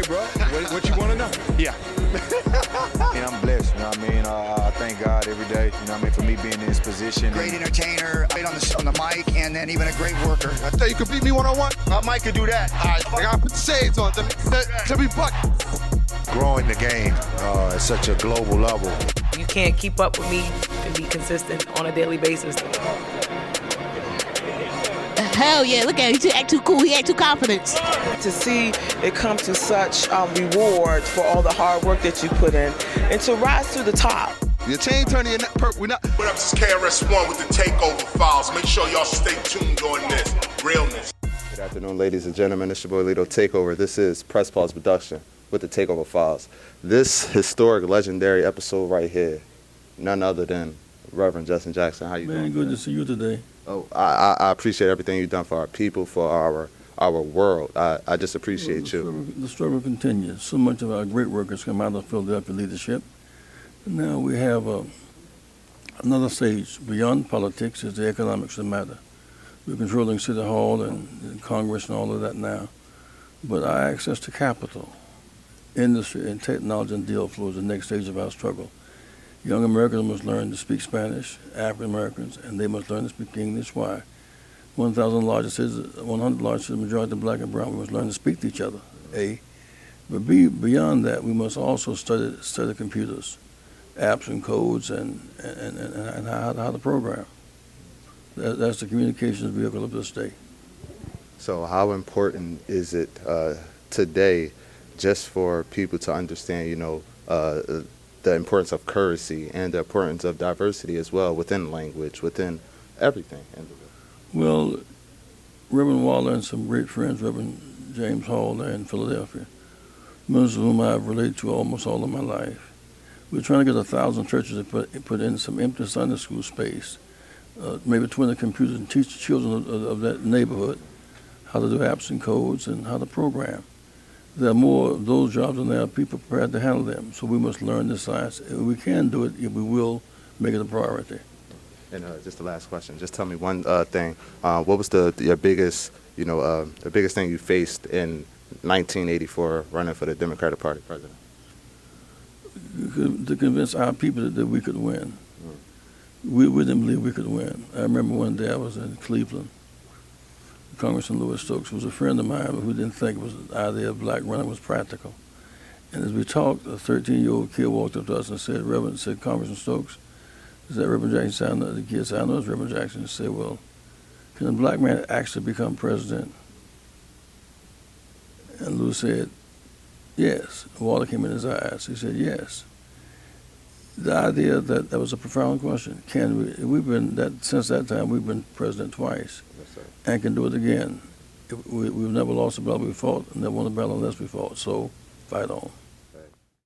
bro. What you want to know? Yeah. And I'm blessed, you know what I mean? I thank God every day, you know what I mean, for me being in this position. Great entertainer, great on the mic, and then even a great worker. I tell you could beat me one-on-one? Mike could do that. All right, I gotta put the shades on. Let me buck. Growing the game at such a global level. You can't keep up with me and be consistent on a daily basis. Hell yeah, look at him. He act too cool. He act too confident. To see it come to such reward for all the hard work that you put in and to rise to the top. Your chain turning your neck purple. We're not. What up, this is KRS-One with the Takeover Files. Make sure y'all stay tuned on this. Realness. Good afternoon, ladies and gentlemen. It's your boy Lito Takeover. This is Press Pause Production with the Takeover Files. This historic, legendary episode right here, none other than Reverend Justin Jackson. How you doing? Man, good to see you today. Oh, I appreciate everything you've done for our people, for our world. I just appreciate you. The struggle continues. So much of our great work has come out of Philadelphia leadership. And now we have another stage beyond politics is the economics that matter. We're controlling City Hall and Congress and all of that now. But our access to capital, industry, and technology and deal flow is the next stage of our struggle. Young Americans must learn to speak Spanish, African Americans, and they must learn to speak English. Why? 100 largest cities, majority of black and brown, we must learn to speak to each other, A. But B, beyond that, we must also study computers, apps and codes, and how to program. That's the communications vehicle of this day. So how important is it today just for people to understand, the importance of currency and the importance of diversity as well within language, within everything? Well, Reverend Waller and some great friends, Reverend James Hall there in Philadelphia, ministers whom I've related to almost all of my life. We're trying to get 1,000 churches to put in some empty Sunday school space, maybe 20 computers, and teach the children of that neighborhood how to do apps and codes and how to program. There are more of those jobs than there are people prepared to handle them. So we must learn this science. If we can do it, we will make it a priority. And just the last question. Just tell me one thing. What was your biggest, the biggest thing you faced in 1984 running for the Democratic Party president? To convince our people that we could win. We didn't believe we could win. I remember one day I was in Cleveland. Congressman Louis Stokes was a friend of mine who didn't think the idea of black running was practical. And as we talked, a 13-year-old kid walked up to us and said, Congressman Stokes, is that Reverend Jackson? The kid said, I know it's Reverend Jackson. He said, well, can a black man actually become president? And Louis said, yes. Water came in his eyes. He said, yes. The idea that was a profound question. Since that time, we've been president twice. And can do it again. We've never lost a battle we fought, and never won a battle unless we fought. So, fight on.